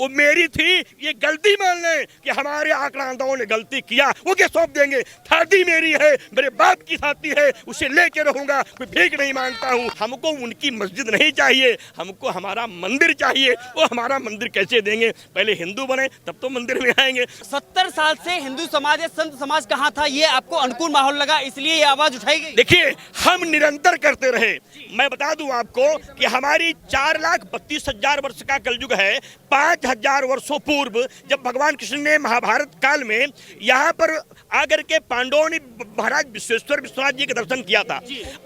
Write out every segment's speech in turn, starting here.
वो मेरी थी, ये गलती मान लें कि हमारे आक्रांताओं ने गलती किया, वो क्या सौंप देंगे। थाती मेरी है, मेरे बाप की थाती है, उसे लेके रहूंगा, कोई भीख नहीं मांगता हूँ। हमको उनकी मस्जिद नहीं चाहिए, हमको हमारा मंदिर चाहिए। वो हमारा मंदिर कैसे देंगे, पहले हिंदू बने तब तो मंदिर में आएंगे। 70 साल से हिंदू समाज या संत समाज कहाँ था, ये आपको अनुकूल माहौल लगा इसलिए ये आवाज उठाई गई। देखिए, हम निरंतर करते रहे। मैं बता दूं आपको कि हमारी 4,32,000 वर्ष का कलयुग है। 5,000 वर्षों पूर्व जब भगवान कृष्ण ने महाभारत काल में यहाँ पर आकर के पांडवों ने महाराज विश्वेश्वर विश्वनाथ जी के दर्शन किया था,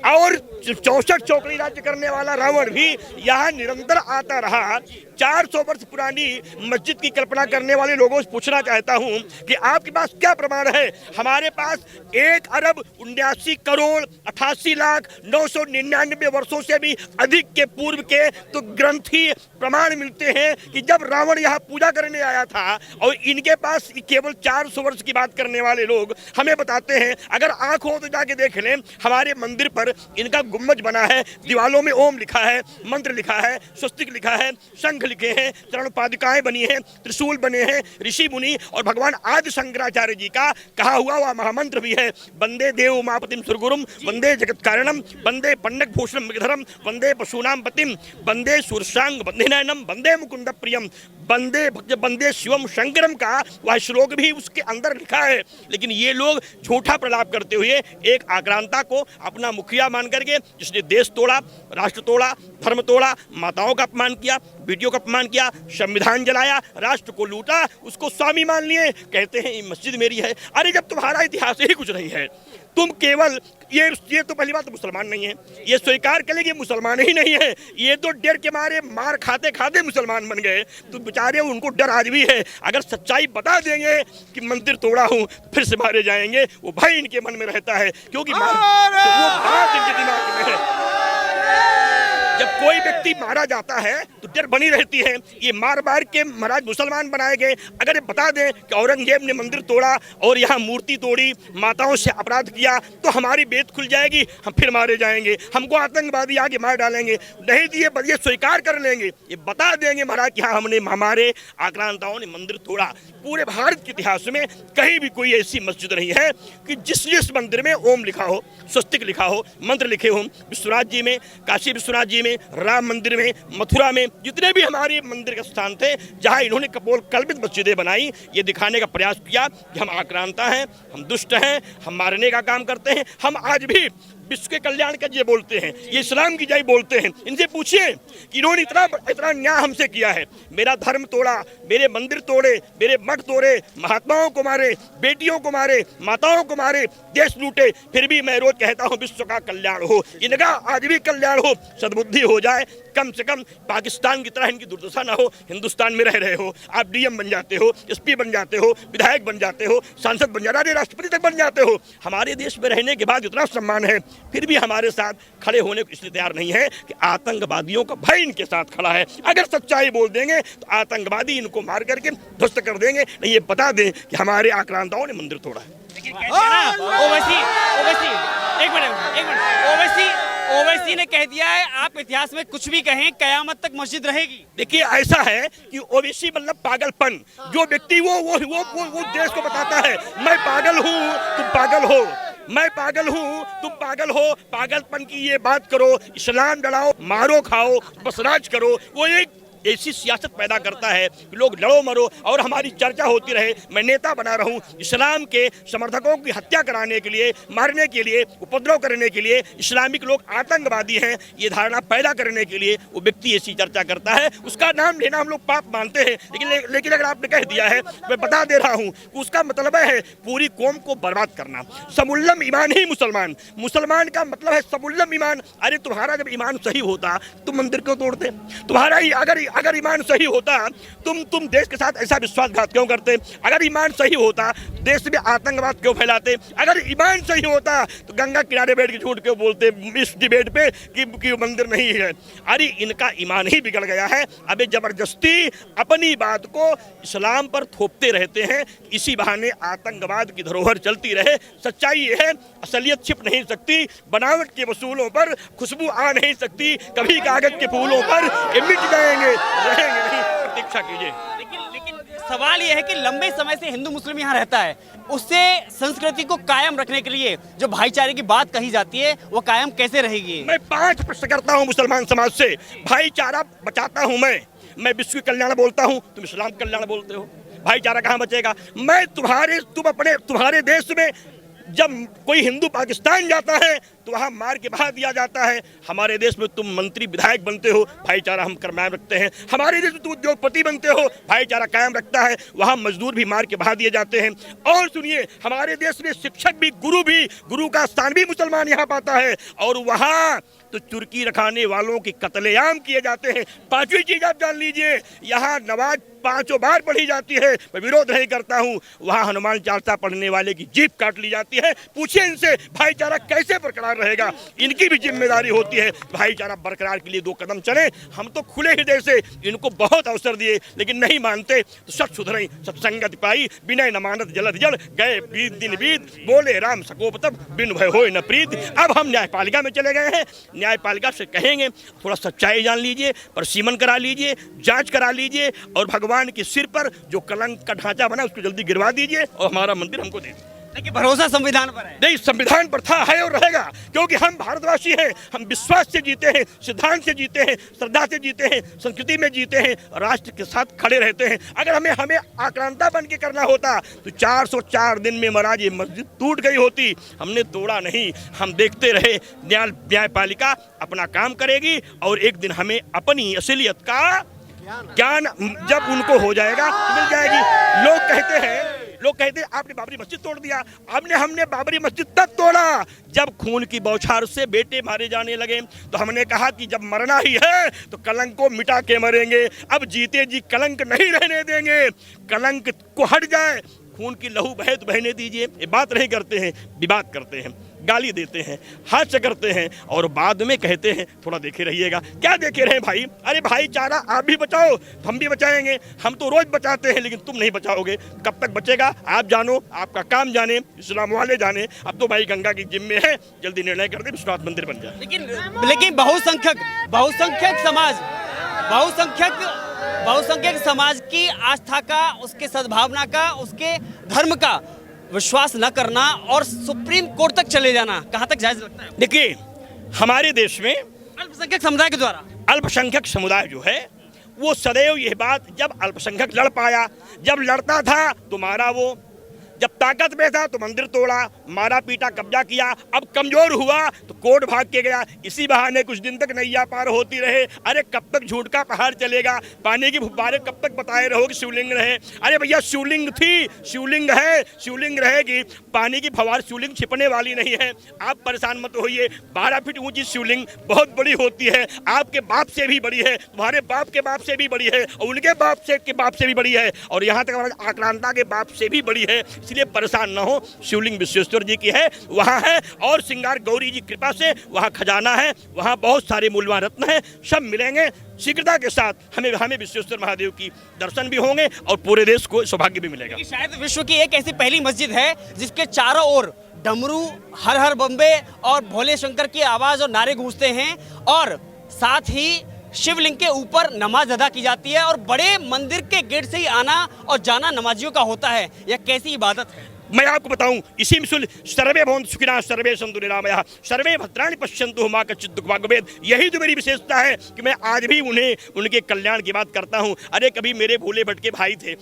और 64 चौकड़ी राज्य करने वाला रावण भी यहाँ निरंतर आता रहा। 400 वर्ष पुरानी मस्जिद की कल्पना करने वाले लोगों से पूछना चाहता हूं कि आपके पास क्या प्रमाण है। हमारे पास 1,79,88,999 वर्षों से भी अधिक के पूर्व के तो ग्रंथी प्रमाण मिलते हैं कि जब रावण यहाँ पूजा करने आया था, और इनके पास केवल 400 वर्ष की बात करने वाले लोग हमें बताते हैं। अगर आंख हो तो जाके देख लें, हमारे मंदिर पर इनका गुम्बज बना है, दीवालों में ओम लिखा है, मंत्र लिखा है, स्वस्तिक लिखा है, शंख लिखे हैं, चरण पादुकाएं बनी हैं, त्रिशूल बने हैं, ऋषि मुनि और भगवान आदि शंकराचार्य जी का कहा हुआ वह महामंत्र भी है। वंदे देव उमापतिम सुरगुरुम, वंदे जगत कारणम, वंदे पंडक भूषणम मृगधरम, वंदे पशूनाम पतिम, वंदे सूर्यशांग वंदे नयनम, वंदे मुकुंद प्रियम, वंदे वंदे शिवम शंकरम का वह श्लोक भी उसके अंदर लिखा है। लेकिन ये लोग झूठा प्रलाप करते हुए एक आक्रांता को अपना मुखिया मान करके, जिसने देश तोड़ा, राष्ट्र तोड़ा, धर्म तोड़ा, माताओं का अपमान किया, बेटियों का अपमान किया, संविधान जलाया, राष्ट्र को लूटा, उसको स्वामी मान लिए, कहते हैं ये मस्जिद मेरी है। अरे जब तुम्हारा इतिहास ही कुछ नहीं है, तुम केवल ये तो पहली बात तो मुसलमान नहीं है, ये स्वीकार कर लेंगे मुसलमान ही नहीं है, ये तो डर के मारे मार खाते खाते मुसलमान बन गए। तो बेचारे उनको डर आज भी है। अगर सच्चाई बता देंगे कि मंदिर तोड़ा हूं फिर से मारे जाएंगे, वो भय इनके मन में रहता है, क्योंकि वो बात इनके दिमाग में है। जब कोई व्यक्ति मारा जाता है तो डर बनी रहती है। ये मार मार के महाराज मुसलमान बनाए गए। अगर ये बता दें कि औरंगजेब ने मंदिर तोड़ा और यहाँ मूर्ति तोड़ी, माताओं से अपराध किया, तो हमारी बेत खुल जाएगी, हम फिर मारे जाएंगे, हमको आतंकवादी आगे मार डालेंगे। नहीं दिए ये स्वीकार कर लेंगे, ये बता देंगे महाराज कि हाँ हमने, हमारे आक्रांताओं ने मंदिर तोड़ा। पूरे भारत के इतिहास में कहीं भी कोई ऐसी मस्जिद नहीं है कि जिस मंदिर में ओम लिखा हो, स्वस्तिक लिखा हो, मंत्र लिखे हो। विश्वनाथ जी में, काशी विश्वनाथ जी में, राम मंदिर में, मथुरा में, जितने भी हमारे मंदिर के स्थान थे जहां इन्होंने कपोल कल्पित मस्जिदें बनाई, ये दिखाने का प्रयास किया कि हम आक्रांता हैं, हम दुष्ट हैं, हम मारने का काम करते हैं। हम आज भी विश्व के कल्याण का जय बोलते हैं, ये इस्लाम की जय बोलते हैं। इनसे पूछिए कि इन्होंने इतना न्याय हमसे किया है। मेरा धर्म तोड़ा, मेरे मंदिर तोड़े, मेरे मठ तोड़े, महात्माओं को मारे, बेटियों को मारे, माताओं को मारे, देश लूटे, फिर भी मैं रोज कहता हूँ विश्व का कल्याण हो, इनका आज भी कल्याण हो, सद्बुद्धि हो जाए। कम से कम पाकिस्तान की तरह इनकी दुर्दशा ना हो। हिंदुस्तान में रह रहे हो, आप डीएम बन जाते हो, एसपी बन जाते हो, विधायक बन जाते हो, सांसद बन जाते हो, राष्ट्रपति तक बन जाते हो। हमारे देश में रहने के बाद इतना सम्मान है, फिर भी हमारे साथ खड़े होने को इसलिए तैयार नहीं है कि आतंकवादियों का भय इनके साथ खड़ा है। अगर सच्चाई बोल देंगे तो आतंकवादी इनको मार करके ध्वस्त कर देंगे। नहीं, ये बता दें कि हमारे आक्रांताओं ने मंदिर तोड़ा है। ओवैसी ने कह दिया है, आप इतिहास में कुछ भी कहें, कयामत तक मस्जिद रहेगी। देखिए, ऐसा है कि ओवैसी मतलब पागलपन। जो व्यक्ति वो देश को बताता है मैं पागल हूँ, तुम पागल हो, मैं पागल हूँ, तुम पागल हो, पागलपन की ये बात करो, इस्लाम लड़ाओ, मारो खाओ, बस राज करो, वो एक ऐसी सियासत पैदा करता है कि लोग लड़ो मरो और हमारी चर्चा होती रहे, मैं नेता बना रहूं। इस्लाम के समर्थकों की हत्या कराने के लिए, मारने के लिए, उपद्रव करने के लिए, इस्लामिक लोग आतंकवादी हैं, ये धारणा पैदा करने के लिए वो व्यक्ति ऐसी चर्चा करता है। उसका नाम लेना हम लोग पाप मानते हैं, लेकिन अगर आपने कह दिया है, मैं बता दे रहा हूँ, उसका मतलब है पूरी कौम को बर्बाद करना। समुल्लम ईमान ही मुसलमान, मुसलमान का मतलब है समुल्लम ईमान। अरे तुम्हारा जब ईमान सही होता तुम मंदिर क्यों तोड़ते? तुम्हारा ही अगर ईमान सही होता तुम देश के साथ ऐसा विश्वासघात क्यों करते? अगर ईमान सही होता देश में आतंकवाद क्यों फैलाते? अगर ईमान सही होता तो गंगा किनारे बैठ के झूठ क्यों बोलते इस डिबेट पे कि मंदिर नहीं है? अरे इनका ईमान ही बिगड़ गया है। अबे जबरदस्ती अपनी बात को इस्लाम पर थोपते रहते हैं, इसी बहाने आतंकवाद की धरोहर चलती रहे। सच्चाई ये है, असलियत छिप नहीं सकती, बनावट के वसूलों पर खुशबू आ नहीं सकती, कभी कागज के फूलों पर ये मिट जाएंगे, रहेंगे नहीं। प्रतीक्षा कीजिए। लेकिन सवाल यह है कि लंबे समय से हिंदू मुस्लिम यहाँ रहता है, उससे संस्कृति को कायम रखने के लिए जो भाईचारे की बात कही जाती है वो कायम कैसे रहेगी? मैं 5 प्रश्न करता हूँ मुसलमान समाज से। भाईचारा बचाता हूँ मैं विश्व कल्याण बोलता हूँ, तुम इस्लाम कल्याण बोलते हो, भाईचारा कहाँ बचेगा? मैं तुम्हारे देश में जब कोई हिंदू पाकिस्तान जाता है तो वहाँ मार के भगा दिया जाता है। हमारे देश में तुम मंत्री विधायक बनते हो, भाईचारा हम कायम रखते हैं। हमारे देश में तुम उद्योगपति बनते हो, भाईचारा कायम रखता है, वहाँ मजदूर भी मार के भगा दिए जाते हैं। और सुनिए, हमारे देश में शिक्षक भी, गुरु का स्थान भी मुसलमान यहाँ पाता है, और वहाँ तो तुर्की रखाने वालों की कत्लेआम किए जाते हैं। 5वीं चीज आप जान लीजिए, यहाँ नमाज 5 बार पढ़ी जाती है, मैं विरोध नहीं करता हूँ। वहाँ हनुमान चालीसा पढ़ने वाले की जीभ काट ली जाती है। पूछिए इनसे भाईचारा कैसे बरकरार रहेगा? इनकी भी जिम्मेदारी होती है भाईचारा बरकरार के लिए 2 कदम चले। हम तो खुले हृदय से इनको बहुत अवसर दिए, लेकिन नहीं मानते तो सच सुधरई, सत्संगत पाई, विनय न मानत जलद जड़ गए दिन बीत, बोले राम सकोप तब बिन भय होय न प्रीत। अब हम न्यायपालिका में चले गए हैं, न्यायपालिका से कहेंगे थोड़ा सच्चाई जान लीजिए, परसीमन करा लीजिए, जांच करा लीजिए, और भगवान के सिर पर जो कलंक का ढांचा बना उसको जल्दी गिरवा दीजिए और हमारा मंदिर हमको दे दीजिए। लेकिन भरोसा संविधान पर है। नहीं, संविधान पर था, है और रहेगा, क्योंकि हम भारतवासी हैं। हम विश्वास से जीते हैं, सिद्धांत से जीते हैं, श्रद्धा से जीते हैं, संस्कृति में जीते हैं, राष्ट्र के साथ खड़े रहते हैं। अगर हमें आक्रांता बन के करना होता तो 404 दिन में महाराज ये मस्जिद टूट गई होती। हमने तोड़ा नहीं, हम देखते रहे। न्यायपालिका अपना काम करेगी और एक दिन हमें अपनी असलियत का ज्ञान जब उनको हो जाएगा तो मिल जाएगी। लोग कहते हैं आपने बाबरी मस्जिद तोड़ दिया। हमने बाबरी मस्जिद तक तोड़ा जब खून की बौछार से बेटे मारे जाने लगे, तो हमने कहा कि जब मरना ही है तो कलंक को मिटा के मरेंगे। अब जीते जी कलंक नहीं रहने देंगे, कलंक को हट जाए, खून की लहू बहे तो बहने दीजिए। ये बात नहीं करते हैं, विवाद करते हैं, गाली देते हैं, हास्य करते हैं, और बाद में कहते हैं थोड़ा देखे रहिएगा। क्या देखे रहे भाई? अरे भाईचारा आप भी बचाओ, हम भी बचाएंगे। हम तो रोज बचाते हैं, लेकिन तुम नहीं बचाओगे। कब तक बचेगा आप जानो, आपका काम जाने, इस्लाम वाले जाने। अब तो भाई गंगा की जिम्मे है, जल्दी निर्णय कर दे, विश्वनाथ मंदिर बन जाए। लेकिन बहुसंख्यक समाज की आस्था का, उसके सद्भावना का, उसके धर्म का विश्वास न करना और सुप्रीम कोर्ट तक चले जाना कहां तक जायज लगता है? देखिए, हमारे देश में अल्पसंख्यक समुदाय के द्वारा, अल्पसंख्यक समुदाय जो है वो सदैव यह बात, जब अल्पसंख्यक लड़ पाया, जब लड़ता था तो मारा, वो जब ताकत में था तो मंदिर तोड़ा, मारा पीटा, कब्जा किया। अब कमजोर हुआ तो कोर्ट भाग के गया। इसी बहाने कुछ दिन तक नैया पार होती रहे। अरे कब तक झूठ का पहाड़ चलेगा? पानी की फुब्बारे कब तक बताए रहो कि शिवलिंग रहे? अरे भैया, शिवलिंग थी, शिवलिंग है, शिवलिंग रहेगी। पानी की फवार शिवलिंग छिपने वाली नहीं है। आप परेशान मत होइए। 12 फीट ऊंची शिवलिंग बहुत बड़ी होती है, आपके बाप से भी बड़ी है, तुम्हारे बाप के बाप से भी बड़ी है, और उनके बाप से भी बड़ी है, और यहाँ तक आक्रांता के बाप से भी बड़ी है। इसलिए परेशान न हो, शिवलिंग विश्वेश्वर जी की है, वहाँ है, और श्रृंगार गौरी जी कृपा से वहाँ खजाना है, वहाँ बहुत सारे मूल्यवान रत्न हैं, सब मिलेंगे शीघ्रता के साथ। हमें विश्वेश्वर महादेव की दर्शन भी होंगे और पूरे देश को सौभाग्य भी मिलेगा। शायद विश्व की एक ऐसी पहली मस्जिद है जिसके चारों ओर डमरू, हर हर बम्बे और भोले शंकर की आवाज और नारे गूंजते हैं, और साथ ही शिवलिंग के ऊपर नमाज अदा की जाती है, और बड़े मंदिर के गेट से ही आना और जाना नमाजियों का होता है। यह कैसी इबादत है? मैं आपको बताऊं, इसी में सर्वे भवन्तु सुखिनः सर्वे सन्तु निरामयाः सर्वे भद्राणि पश्यन्तु मा कश्चित् दुःखभाग् भवेत्। यही तो मेरी विशेषता है कि मैं आज भी उनके कल्याण की बात करता हूं। अरे कभी मेरे भूले भटके भाई थे,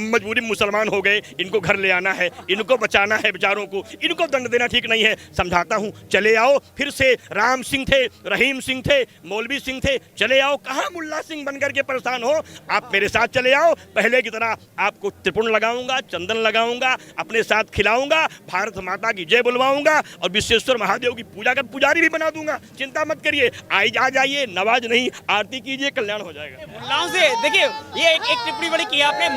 मजबूरी मुसलमान हो गए, इनको घर ले आना है, इनको बचाना है, बेचारों को, इनको दंड देना ठीक नहीं है। समझाता हूँ, चले आओ फिर से। राम सिंह थे, रहीम सिंह थे, मौलवी सिंह थे, चले आओ। कहाँ मुल्ला सिंह बनकर के परेशान हो? आप मेरे साथ चले आओ। पहले की तरह आपको त्रिपुण लगाऊंगा, चंदन लगाऊंगा, अपने साथ खिलाऊंगा, भारत माता की जय बुलवाऊंगा, और विश्वेश्वर महादेव की पूजा कर पुजारी भी बना दूंगा। चिंता मत करिए, आ जाइए, नवाज नहीं आरती कीजिए, कल्याण हो जाएगा। मुल्लाओं से देखिए, ये एक टिप्पणी बड़ी की आपने,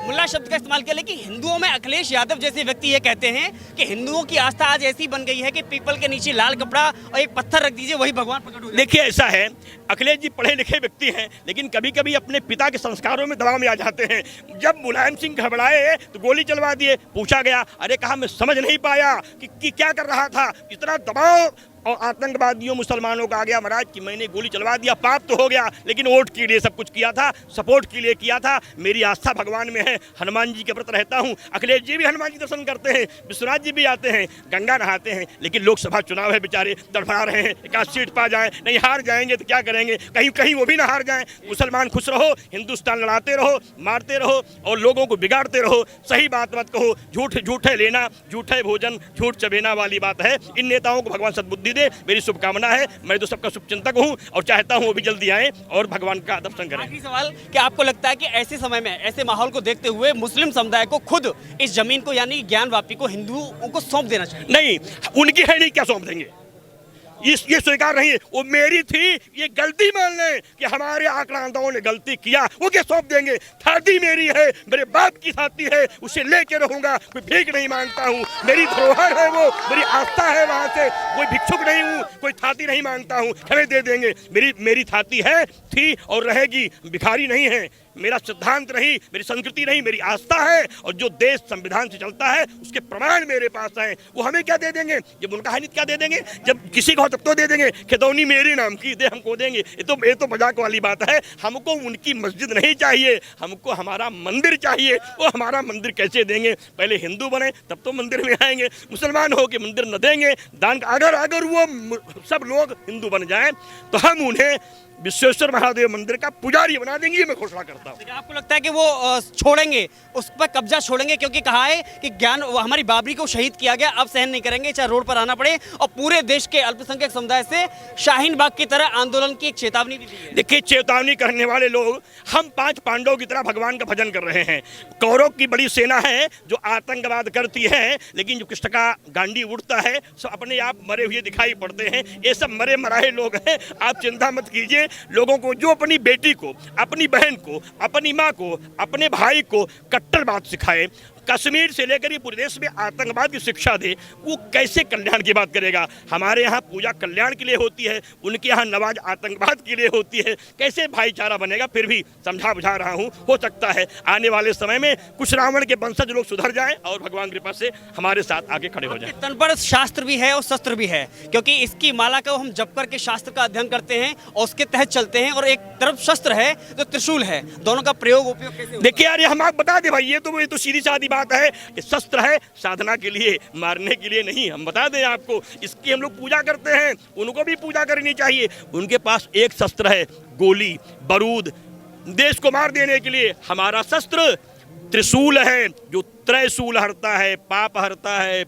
मुल्ला शब्द का इस्तेमाल किया, लेकिन हिंदुओं में अखिलेश यादव जैसे व्यक्ति ये कहते हैं कि हिंदुओं की आस्था आज ऐसी बन गई है कि पीपल के नीचे लाल कपड़ा और एक पत्थर रख दीजिए, वही भगवान प्रकट हो जाए। देखिए, ऐसा है, अखिलेश जी पढ़े लिखे व्यक्ति हैं, लेकिन कभी कभी अपने पिता के संस्कारों में दबाव में आ जाते हैं। जब मुलायम सिंह घबराए तो गोली चलवा दिए। पूछा गया, अरे कहा मैं समझ नहीं पाया कि क्या कर रहा था, इतना दबाव और आतंकवादियों मुसलमानों का आ गया महाराज कि मैंने गोली चलवा दिया, पाप तो हो गया, लेकिन वोट के लिए सब कुछ किया था, सपोर्ट के लिए किया था। मेरी आस्था भगवान में है, हनुमान जी के व्रत रहता हूँ। अखिलेश जी भी हनुमान जी दर्शन करते हैं, विश्वनाथ जी भी आते हैं, गंगा नहाते हैं, लेकिन लोकसभा चुनाव है, बेचारे तड़फड़ा रहे हैं, एक आध सीट पा जाए, नहीं हार जाएंगे तो क्या करेंगे, कहीं कहीं वो भी ना हार जाएं। मुसलमान खुश रहो, हिंदुस्तान लड़ाते रहो, मारते रहो और लोगों को बिगाड़ते रहो, सही बात मत कहो। झूठे लेना, झूठे भोजन, झूठ चबेना वाली बात है। इन नेताओं को भगवान सद्बुद्धि दे, मेरी शुभकामना है। मैं तो सबका शुभचिंतक हूँ और चाहता हूँ वो भी जल्दी आए और भगवान का दर्शन करें। आखिरी सवाल, क्या आपको लगता है कि ऐसे समय में, ऐसे माहौल को देखते हुए मुस्लिम समुदाय को खुद इस जमीन को यानी ज्ञान वापी को हिंदुओं को सौंप देना चाहिए? नहीं, उनकी है नहीं, क्या सौंप देंगे, ये स्वीकार नहीं है। वो मेरी थी, ये गलती मान लें कि हमारे आक्रांताओं ने गलती किया, वो क्या सौंप देंगे। थाती मेरी है, मेरे बाप की थाती है, उसे लेके रहूंगा, कोई भीख नहीं मांगता हूँ, मेरी धरोहर है वो, मेरी आस्था है, वहां से कोई भिक्षुक नहीं हूँ, कोई थाती नहीं मांगता हूँ, हमें दे देंगे। मेरी थाती है, थी और रहेगी, भिखारी नहीं है। मेरा सिद्धांत नहीं, मेरी संस्कृति नहीं, मेरी आस्था है, और जो देश संविधान से चलता है उसके प्रमाण मेरे पास हैं। वो हमें क्या दे देंगे, जब उनका है नहीं क्या दे देंगे, जब किसी को तब तो दे देंगे। खिदौनी मेरे नाम की दे हमको देंगे, ये तो मजाक वाली बात है। हमको उनकी मस्जिद नहीं चाहिए, हमको हमारा मंदिर चाहिए। वो हमारा मंदिर कैसे देंगे, पहले हिंदू बने तब तो मंदिर में आएंगे। मुसलमान हो के मंदिर न देंगे दान। अगर वो सब लोग हिंदू बन जाएं तो हम उन्हें विश्वेश्वर महादेव मंदिर का पुजारी बना देंगे, ये मैं घोषणा करता हूँ। आपको लगता है कि वो छोड़ेंगे, उस पर कब्जा छोड़ेंगे, क्योंकि कहा है कि हमारी बाबरी को शहीद किया गया, अब सहन नहीं करेंगे, चाहे रोड पर आना पड़े, और पूरे देश के अल्पसंख्यक समुदाय से शाहीन बाग की तरह आंदोलन की एक चेतावनी भी दी है। देखिए, चेतावनी करने वाले लोग, हम 5 पांडवों की तरह भगवान का भजन कर रहे हैं। कौरव की बड़ी सेना है जो आतंकवाद करती है, लेकिन जो कृष्ण का गांडी उड़ता है सब अपने आप मरे हुए दिखाई पड़ते हैं। ये सब मरे मराए लोग हैं, आप चिंता मत कीजिए। लोगों को जो अपनी बेटी को, अपनी बहन को, अपनी माँ को, अपने भाई को कट्टरवाद सिखाए, कश्मीर से लेकर ये पूरे देश में आतंकवाद की शिक्षा दे, वो कैसे कल्याण की बात करेगा। हमारे यहाँ पूजा कल्याण के लिए होती है, उनके यहाँ नमाज आतंकवाद के लिए होती है। कैसे भाईचारा बनेगा। फिर भी समझा बुझा रहा हूँ, हो सकता है आने वाले समय में कुछ रावण के वंशज लोग सुधर जाएं और भगवान की कृपा से हमारे साथ आगे खड़े हो जाएं। तन पर शास्त्र भी है और शस्त्र भी है, क्योंकि इसकी माला को हम जप करके शास्त्र का अध्ययन करते हैं और उसके तहत चलते हैं, और एक तरफ शस्त्र है जो त्रिशूल है। दोनों का प्रयोग उपयोग कैसे? देखिए यार, हम आप बता दे भाई, ये तो सीधी सादी बात है कि शस्त्र है साधना के लिए, मारने के लिए नहीं। हम बता दें आपको, इसकी हम लोग पूजा करते हैं, उनको भी पूजा करनी चाहिए। उनके पास एक शस्त्र है, गोली बारूद, देश को मार देने के लिए। हमारा शस्त्र त्रिशूल है, जो त्रयशूल हरता है, पाप हरता है,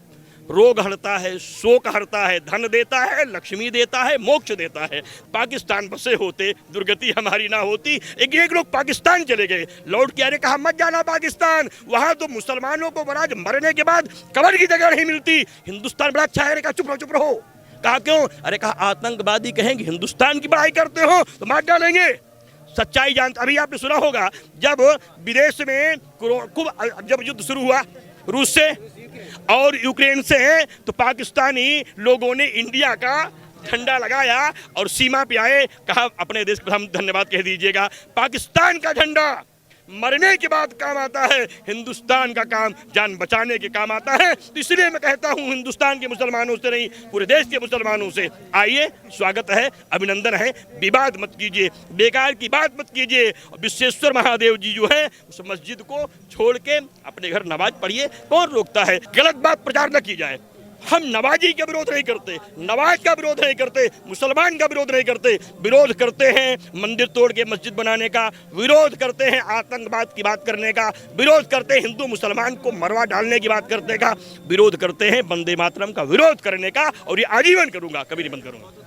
रोग हरता है, शोक हरता है, धन देता है, लक्ष्मी देता है, मोक्ष देता है। पाकिस्तान बसे होते, दुर्गति हमारी ना होती। एक लोग पाकिस्तान चले गए, लौट के आने कहा मत जाना पाकिस्तान, वहां तो मुसलमानों को महाराज मरने के बाद कब्र की जगह नहीं मिलती। हिंदुस्तान बड़ा अच्छा है, कहा चुप रहो। कहा क्यों? अरे कहा आतंकवादी कहेंगे हिंदुस्तान की बड़ाई करते हो तो मार डालेंगे। सच्चाई जानते, अभी आपने सुना होगा जब विदेश में जब युद्ध शुरू हुआ रूस से और यूक्रेन से, तो पाकिस्तानी लोगों ने इंडिया का झंडा लगाया और सीमा पे आए, कहा अपने देश को हम धन्यवाद कह दीजिएगा। पाकिस्तान का झंडा मरने के बाद काम आता है, हिंदुस्तान का काम जान बचाने के काम आता है। तो इसलिए मैं कहता हूं हिंदुस्तान के मुसलमानों से नहीं, पूरे देश के मुसलमानों से आइए, स्वागत है, अभिनंदन है, विवाद मत कीजिए, बेकार की बात मत कीजिए। विश्वेश्वर महादेव जी जो है उस मस्जिद को छोड़ के अपने घर नमाज पढ़िए। कौन रोकता है? गलत बात प्रचार न की जाए। हम नमाजी का विरोध नहीं करते, नमाज का विरोध नहीं करते, मुसलमान का विरोध नहीं करते। विरोध करते हैं मंदिर तोड़ के मस्जिद बनाने का, विरोध करते हैं आतंकवाद की बात करने का, विरोध करते हैं हिंदू मुसलमान को मरवा डालने की बात करने का, विरोध करते हैं वंदे मातरम का विरोध करने का, और ये आजीवन करूंगा, कभी नहीं बंद करूंगा।